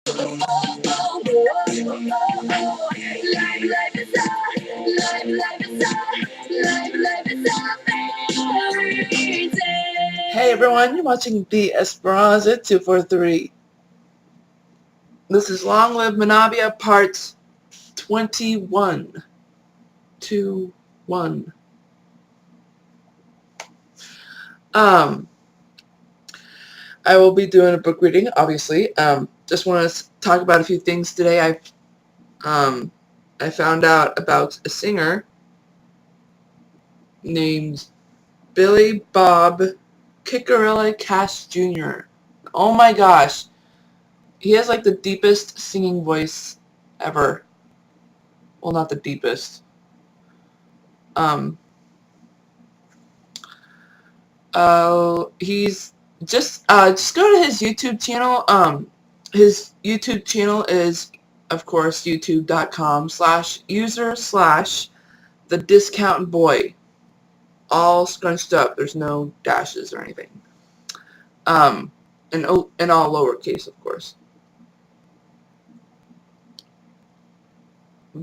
Hey everyone, you're watching the Esperanza 243. This is Long Live Menavia Part 21. 2-1. I will be doing a book reading, obviously. Just want to talk about a few things today. I found out about a singer named Billy Bob Kickarilla Cash Jr. Oh my gosh. He has like the deepest singing voice ever. Well, not the deepest. He's just go to his YouTube channel. His YouTube channel is, of course, youtube.com/user/the discount boy. All scrunched up. There's no dashes or anything. And all lowercase, of course.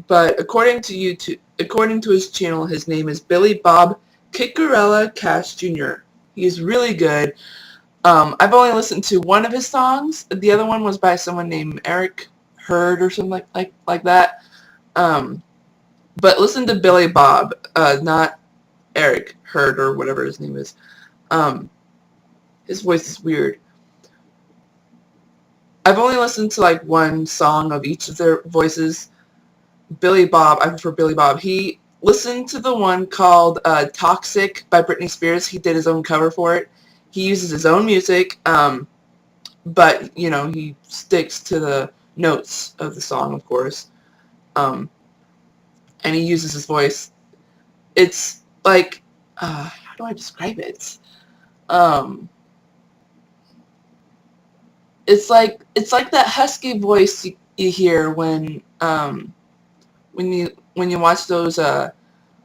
But according to his channel, his name is Billy Bob Kickarilla Cash Jr. He's really good. I've only listened to one of his songs. The other one was by someone named Eric Hurd or something like that. But listen to Billy Bob, not Eric Hurd or whatever his name is. His voice is weird. I've only listened to like one song of each of their voices. Billy Bob, I prefer Billy Bob. He listened to the one called Toxic by Britney Spears. He did his own cover for it. He uses his own music, but, you know, he sticks to the notes of the song, of course. And he uses his voice. It's like, how do I describe it? It's like that husky voice you hear when you watch those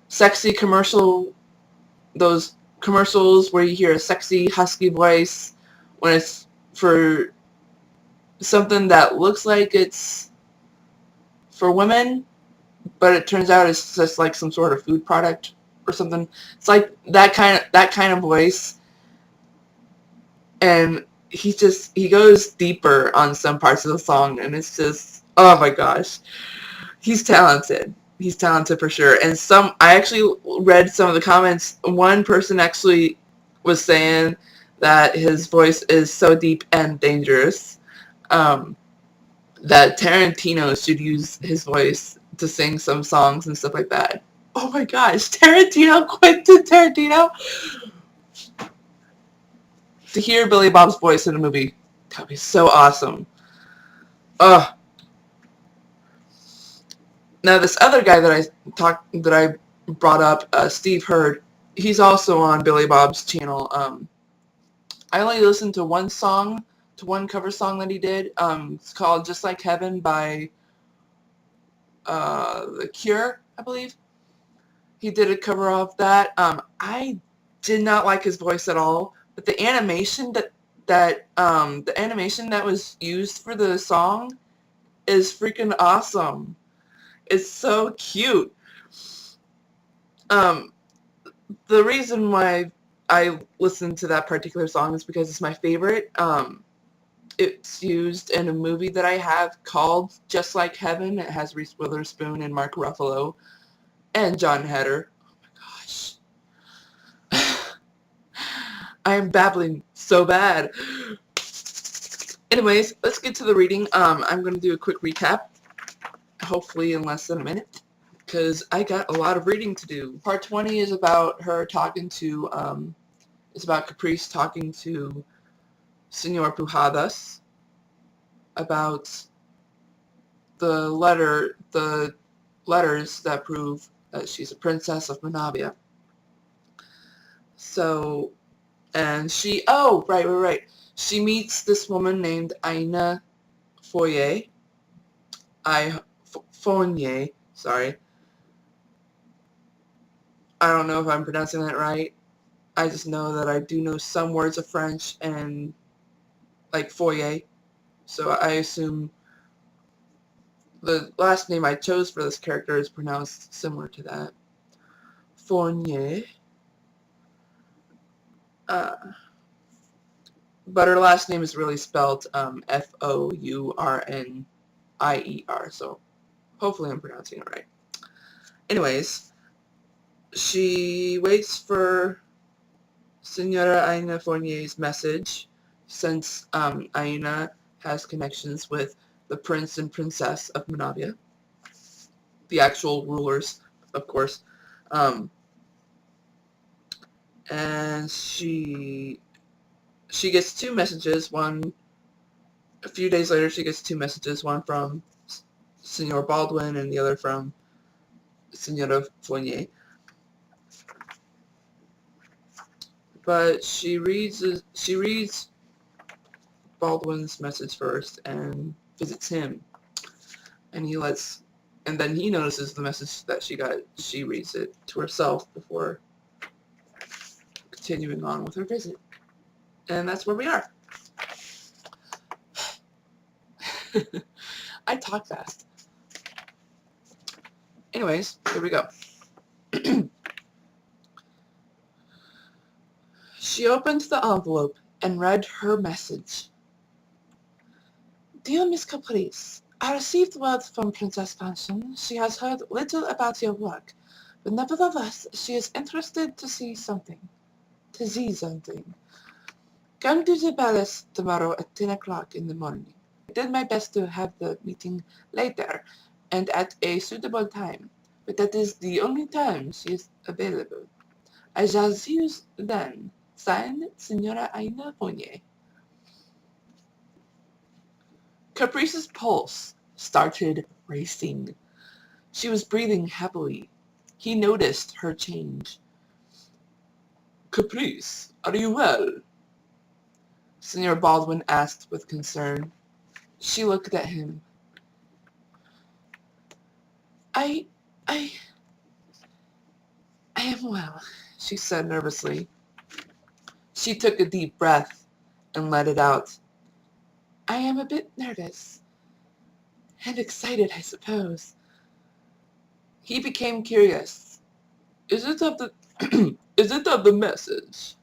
sexy those commercials where you hear a sexy husky voice when it's for something that looks like it's for women, but it turns out it's just like some sort of food product or something. It's like that kind of voice, and he goes deeper on some parts of the song, and it's just, oh my gosh. He's talented. He's talented for sure. And I actually read some of the comments. One person actually was saying that his voice is so deep and dangerous that Tarantino should use his voice to sing some songs and stuff like that. Oh my gosh, Quentin Tarantino. To hear Billy Bob's voice in a movie, that would be so awesome. Ugh. Now this other guy that I brought up, Steve Hurd, he's also on Billy Bob's channel. I only listened to one cover song that he did. It's called "Just Like Heaven" by The Cure, I believe. He did a cover of that. I did not like his voice at all, but the animation that was used for the song is freaking awesome. It's so cute. The reason why I listened to that particular song is because it's my favorite. It's used in a movie that I have called Just Like Heaven. It has Reese Witherspoon and Mark Ruffalo and John Heder. Oh my gosh. I am babbling so bad. Anyways, let's get to the reading. I'm going to do a quick recap, hopefully in less than a minute, because I got a lot of reading to do. Part 20 is about her talking to, it's about Caprice talking to Senor Pujadas about the letters that prove that she's a princess of Menavia. So, and right. She meets this woman named Aina Foye. Fournier, sorry. I don't know if I'm pronouncing that right. I just know that I do know some words of French and like foyer. So I assume The last name I chose for this character is pronounced similar to that. Fournier. But her last name is really spelled Fournier, so hopefully I'm pronouncing it right. Anyways, she waits for Senora Aina Fournier's message, since Aina has connections with the prince and princess of Menavia, the actual rulers, of course. And she gets two messages. A few days later, she gets two messages, one from Senor Baldwin and the other from Senora Fournier. But she reads Baldwin's message first and visits him, and then he notices the message that she got. She reads it to herself before continuing on with her visit, and that's where we are. I talk fast. Anyways, here we go. She opened the envelope and read her message. Dear Miss Caprice, I received word from Princess Fanchon. She has heard little about your work, but nevertheless she is interested to see something. Come to the palace tomorrow at 10 o'clock in the morning. I did my best to have the meeting later and at a suitable time, but that is the only time she is available. I shall see you then. Signed, Senora Aina Fournier. Caprice's pulse started racing. She was breathing heavily. He noticed her change. Caprice, are you well? Senor Baldwin asked with concern. She looked at him. I am well, she said nervously. She took a deep breath and let it out. I am a bit nervous. And excited, I suppose. He became curious. Is it of the message?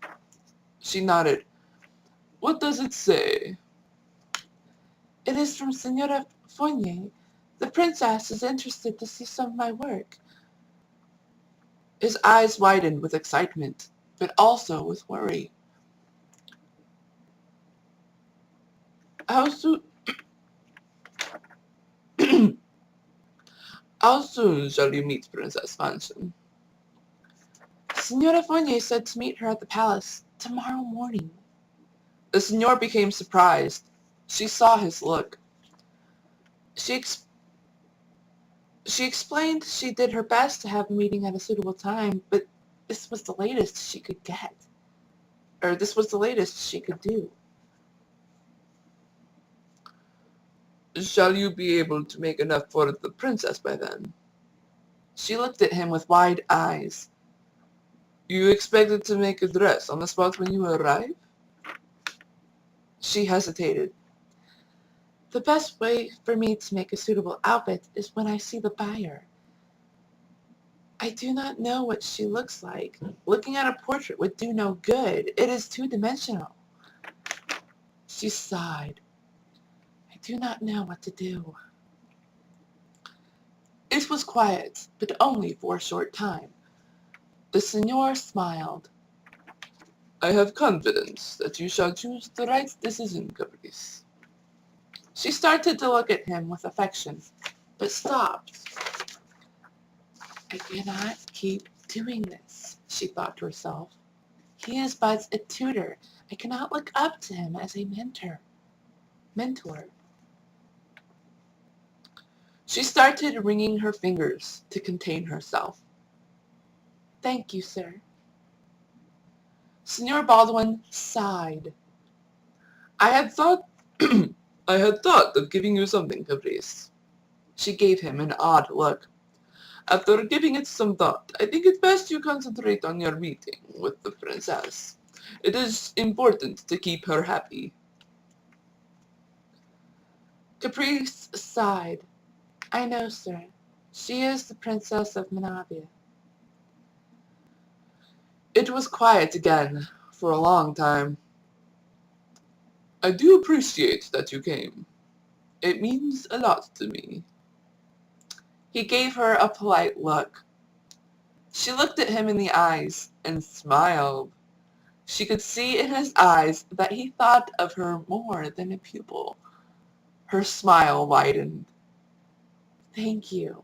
She nodded. What does it say? It is from Senora Fournier. The princess is interested to see some of my work. His eyes widened with excitement, but also with worry. How soon shall you meet Princess Fanchon? Senora Fournier said to meet her at the palace tomorrow morning. The senor became surprised. She saw his look. She explained she did her best to have a meeting at a suitable time, but this was the latest she could get. Or this was the latest she could do. Shall you be able to make enough for the princess by then? She looked at him with wide eyes. You expected to make a dress on the spot when you arrive? She hesitated. The best way for me to make a suitable outfit is when I see the buyer. I do not know what she looks like. Looking at a portrait would do no good. It is two-dimensional. She sighed. I do not know what to do. It was quiet, but only for a short time. The senor smiled. I have confidence that you shall choose the right decision, Caprice. She started to look at him with affection, but stopped. I cannot keep doing this, she thought to herself. He is but a tutor. I cannot look up to him as a mentor. She started wringing her fingers to contain herself. Thank you, sir. Senor Baldwin sighed. I had thought of giving you something, Caprice. She gave him an odd look. After giving it some thought, I think it best you concentrate on your meeting with the princess. It is important to keep her happy. Caprice sighed. I know, sir. She is the Princess of Menavia. It was quiet again for a long time. I do appreciate that you came. It means a lot to me. He gave her a polite look. She looked at him in the eyes and smiled. She could see in his eyes that he thought of her more than a pupil. Her smile widened. Thank you,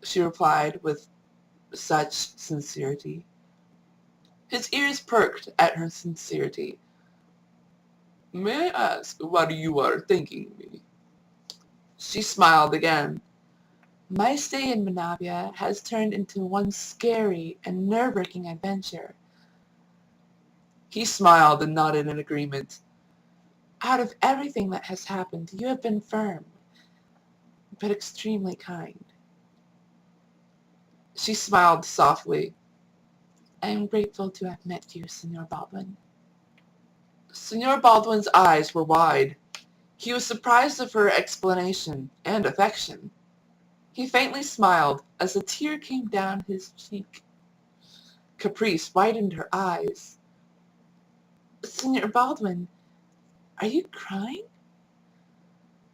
she replied with such sincerity. His ears perked at her sincerity. May I ask what you are thanking me? She smiled again. My stay in Menavia has turned into one scary and nerve-wracking adventure. He smiled and nodded in agreement. Out of everything that has happened, you have been firm, but extremely kind. She smiled softly. I am grateful to have met you, Senor Baldwin. Senor Baldwin's eyes were wide. He was surprised of her explanation and affection. He faintly smiled as a tear came down his cheek. Caprice widened her eyes. Senor Baldwin, are you crying?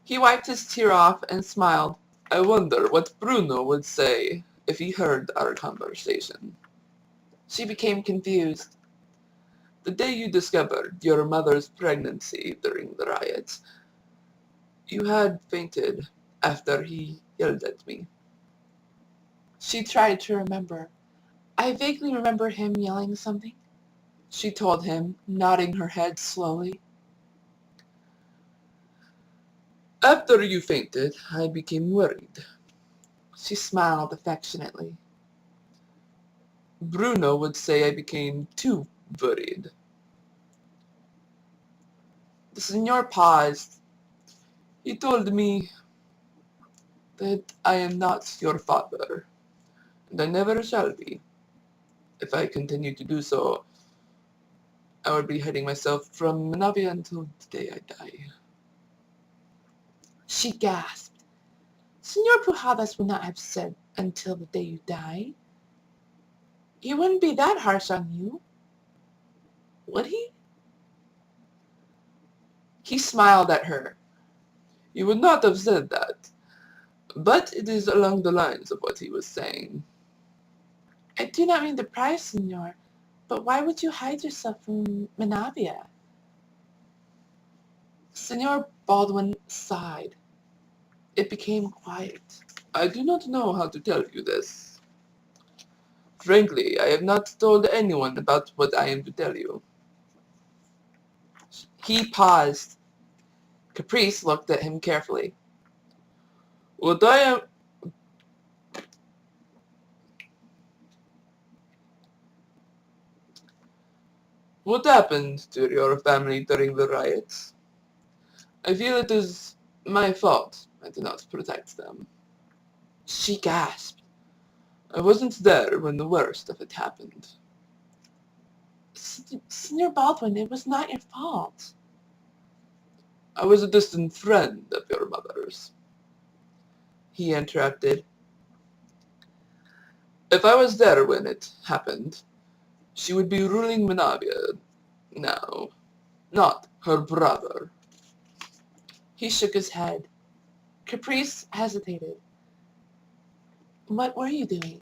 He wiped his tear off and smiled. I wonder what Bruno would say if he heard our conversation. She became confused. The day you discovered your mother's pregnancy during the riots, you had fainted after he yelled at me. She tried to remember. I vaguely remember him yelling something, she told him, nodding her head slowly. After you fainted, I became worried. She smiled affectionately. Bruno would say I became too worried. The Signor paused. He told me that I am not your father, and I never shall be. If I continue to do so, I would be hiding myself from Menavia until the day I die. She gasped. Senor Pujadas would not have said until the day you die. He wouldn't be that harsh on you, would he? He smiled at her. He would not have said that, but it is along the lines of what he was saying. I do not mean to pry, senor, but why would you hide yourself from Menavia? Senor Baldwin sighed. It became quiet. I do not know how to tell you this. Frankly, I have not told anyone about what I am to tell you. He paused. Caprice looked at him carefully. What I am... What happened to your family during the riots? I feel it is my fault I did not protect them. She gasped. I wasn't there when the worst of it happened. Senor Baldwin, it was not your fault. I was a distant friend of your mother's. He interrupted. If I was there when it happened, she would be ruling Menavia now, not her brother. He shook his head. Caprice hesitated. What were you doing?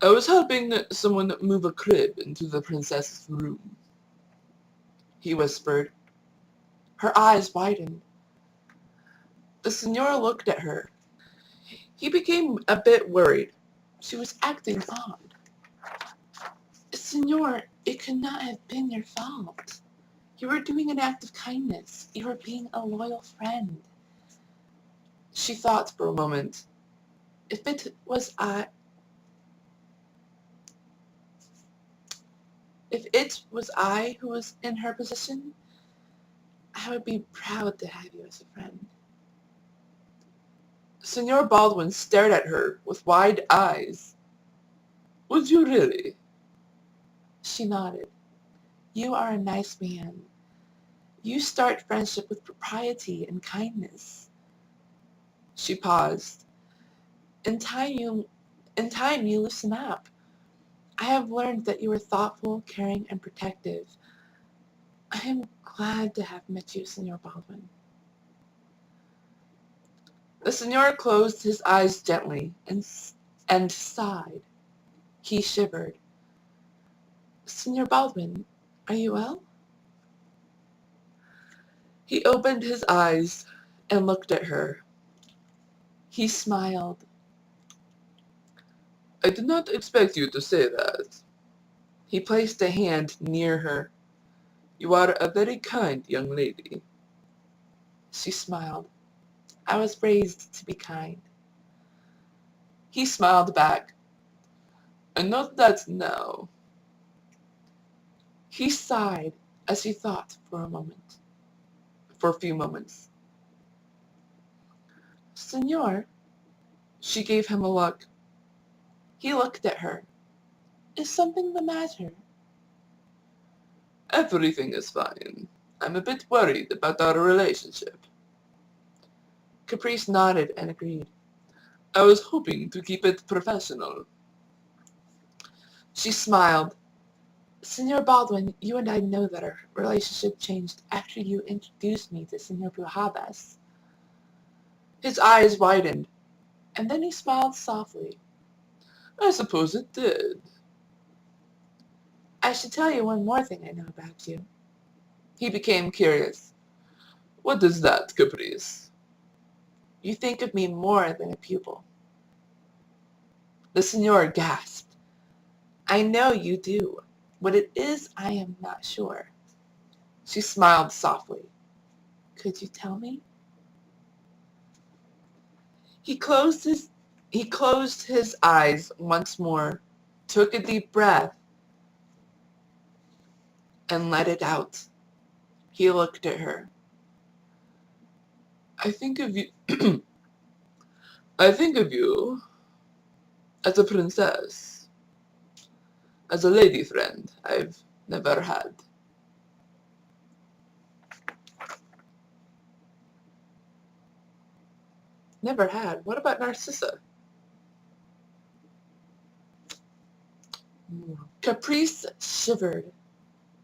I was helping someone move a crib into the princess's room, he whispered. Her eyes widened. The signora looked at her. He became a bit worried. She was acting odd. Signor, it could not have been your fault. You were doing an act of kindness. You were being a loyal friend. She thought for a moment. If it was I who was in her position, I would be proud to have you as a friend. Senor Baldwin stared at her with wide eyes. Would you really? She nodded. You are a nice man. You start friendship with propriety and kindness. She paused. In time you loosen up. I have learned that you are thoughtful, caring, and protective. I am glad to have met you, Senor Baldwin. The Senor closed his eyes gently and sighed. He shivered. Senor Baldwin, are you well? He opened his eyes and looked at her. He smiled. I did not expect you to say that. He placed a hand near her. You are a very kind young lady. She smiled. I was raised to be kind. He smiled back. I know that now. He sighed as he thought for a few moments. Senor, she gave him a look. He looked at her. Is something the matter? Everything is fine. I'm a bit worried about our relationship. Caprice nodded and agreed. I was hoping to keep it professional. She smiled. Senor Baldwin, you and I know that our relationship changed after you introduced me to Senor Pujadas. His eyes widened, and then he smiled softly. I suppose it did. I should tell you one more thing I know about you. He became curious. What is that, Caprice? You think of me more than a pupil. The Senor gasped. I know you do. What it is, I am not sure. She smiled softly. Could you tell me? He closed his eyes once more, took a deep breath, and let it out. He looked at her. I think of you I think of you as a princess, as a lady friend I've never had. Never had? What about Narcissa? Caprice shivered.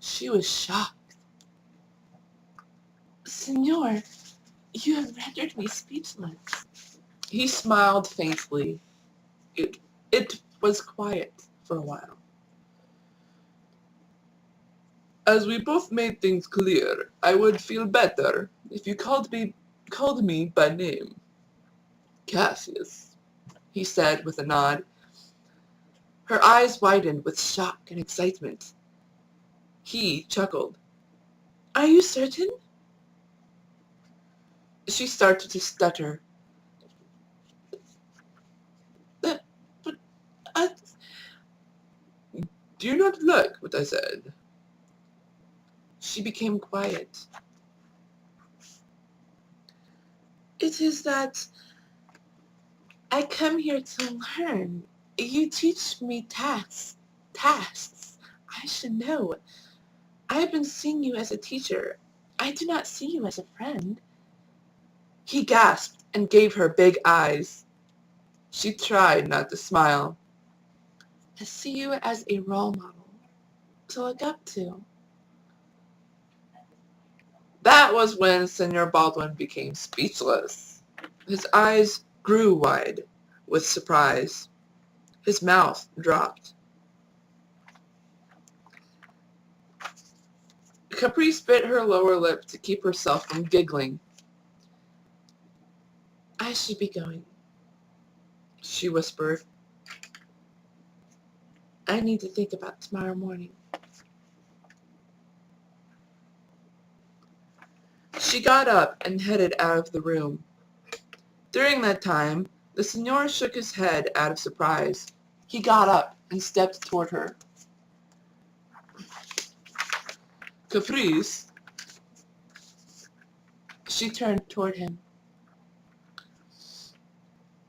She was shocked. Senor, you have rendered me speechless. He smiled faintly. It was quiet for a while. As we both made things clear, I would feel better if you called me by name. Cassius, he said with a nod. Her eyes widened with shock and excitement. He chuckled. Are you certain? She started to stutter. But I... Do you not like what I said? She became quiet. It is that I come here to learn. You teach me tasks. I should know. I have been seeing you as a teacher. I do not see you as a friend. He gasped and gave her big eyes. She tried not to smile. I see you as a role model to look up to. That was when Senor Baldwin became speechless. His eyes grew wide with surprise. His mouth dropped. Caprice bit her lower lip to keep herself from giggling. I should be going, she whispered. I need to think about tomorrow morning. She got up and headed out of the room. During that time, the Senor shook his head out of surprise. He got up and stepped toward her. Caprice. She turned toward him.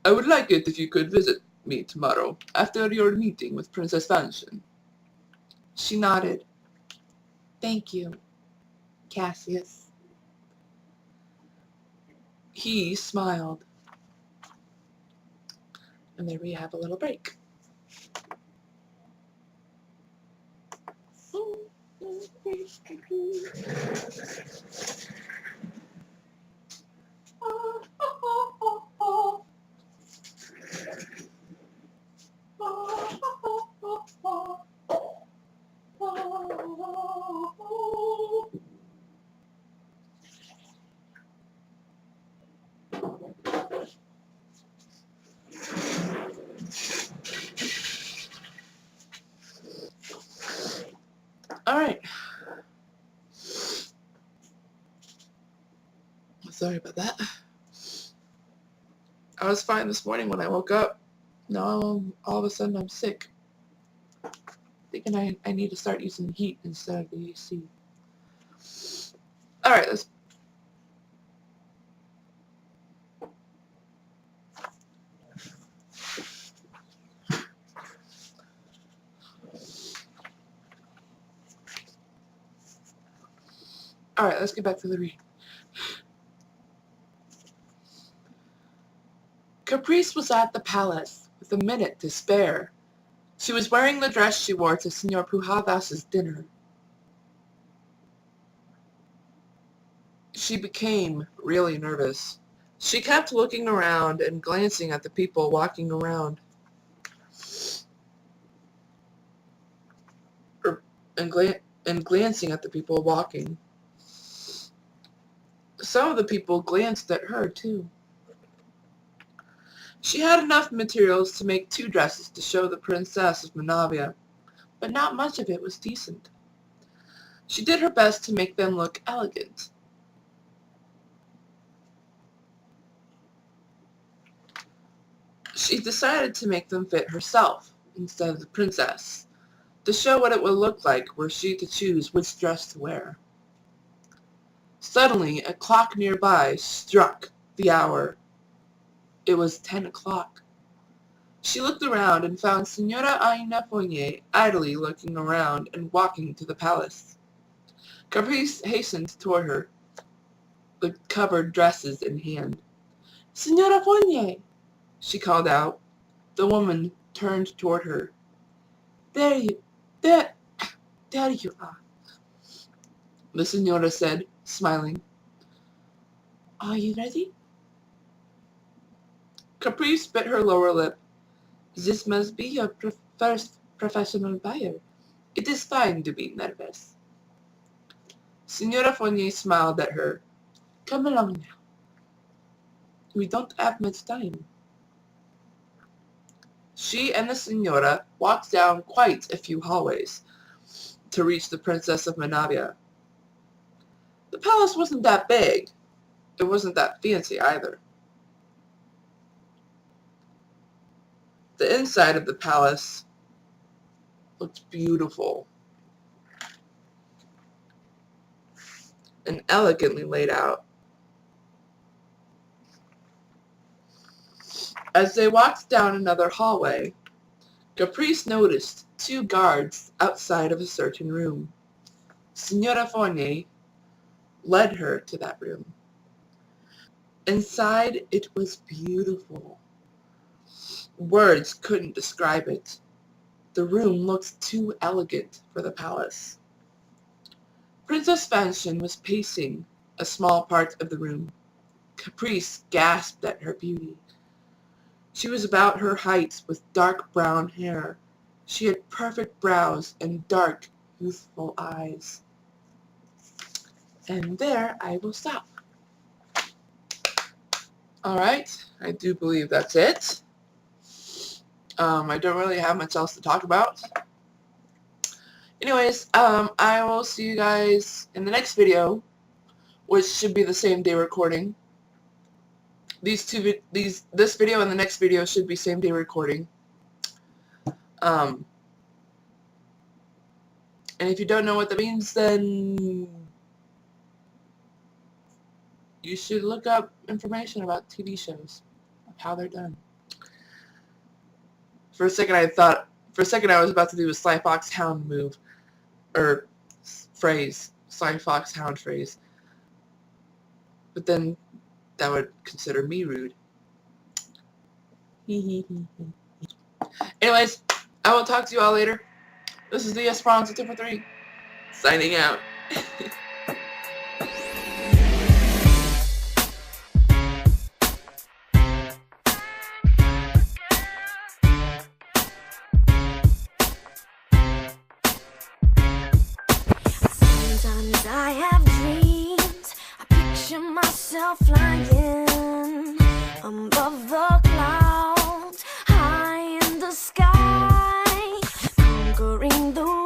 I would like it if you could visit me tomorrow after your meeting with Princess Fanchon. She nodded. Thank you, Cassius. He smiled. And there we have a little break. Alright. Sorry about that. I was fine this morning when I woke up. Now all of a sudden I'm sick. Thinking I need to start using heat instead of the AC. Alright, let's... Alright, let's get back to the read. Caprice was at the palace with a minute to spare. She was wearing the dress she wore to Senor Pujadas's dinner. She became really nervous. She kept looking around and glancing at the people walking around. And glancing at the people walking. Some of the people glanced at her, too. She had enough materials to make 2 dresses to show the Princess of Menavia, but not much of it was decent. She did her best to make them look elegant. She decided to make them fit herself instead of the princess, to show what it would look like were she to choose which dress to wear. Suddenly, a clock nearby struck the hour. It was 10 o'clock. She looked around and found Señora Aina Fournier idly looking around and walking to the palace. Caprice hastened toward her, the covered dresses in hand. "Señora Fournier!" she called out. The woman turned toward her. There you are," the señora said, smiling. "Are you ready?" Caprice bit her lower lip. "This must be your first professional buyer. It is fine to be nervous." Señora Fournier smiled at her. "Come along now. We don't have much time." She and the señora walked down quite a few hallways to reach the Princess of Menavia. The palace wasn't that big. It wasn't that fancy either. The inside of the palace looked beautiful and elegantly laid out. As they walked down another hallway, Caprice noticed 2 guards outside of a certain room. Señora Fournier led her to that room. Inside, it was beautiful. Words couldn't describe it. The room looked too elegant for the palace. Princess Fanchon was pacing a small part of the room. Caprice gasped at her beauty. She was about her height with dark brown hair. She had perfect brows and dark, youthful eyes. And there I will stop. Alright, I do believe that's it. I don't really have much else to talk about. Anyways, I will see you guys in the next video, which should be the same day recording. This video and the next video should be same day recording. And if you don't know what that means, then you should look up information about TV shows, how they're done. For a second I was about to do a Sly Fox Hound move, or phrase, Sly Fox Hound phrase. But then that would consider me rude. Anyways, I will talk to you all later. This is the Esperanza 2 for 3 signing out. Sometimes I have dreams. I picture myself flying above the clouds, high in the sky, conquering the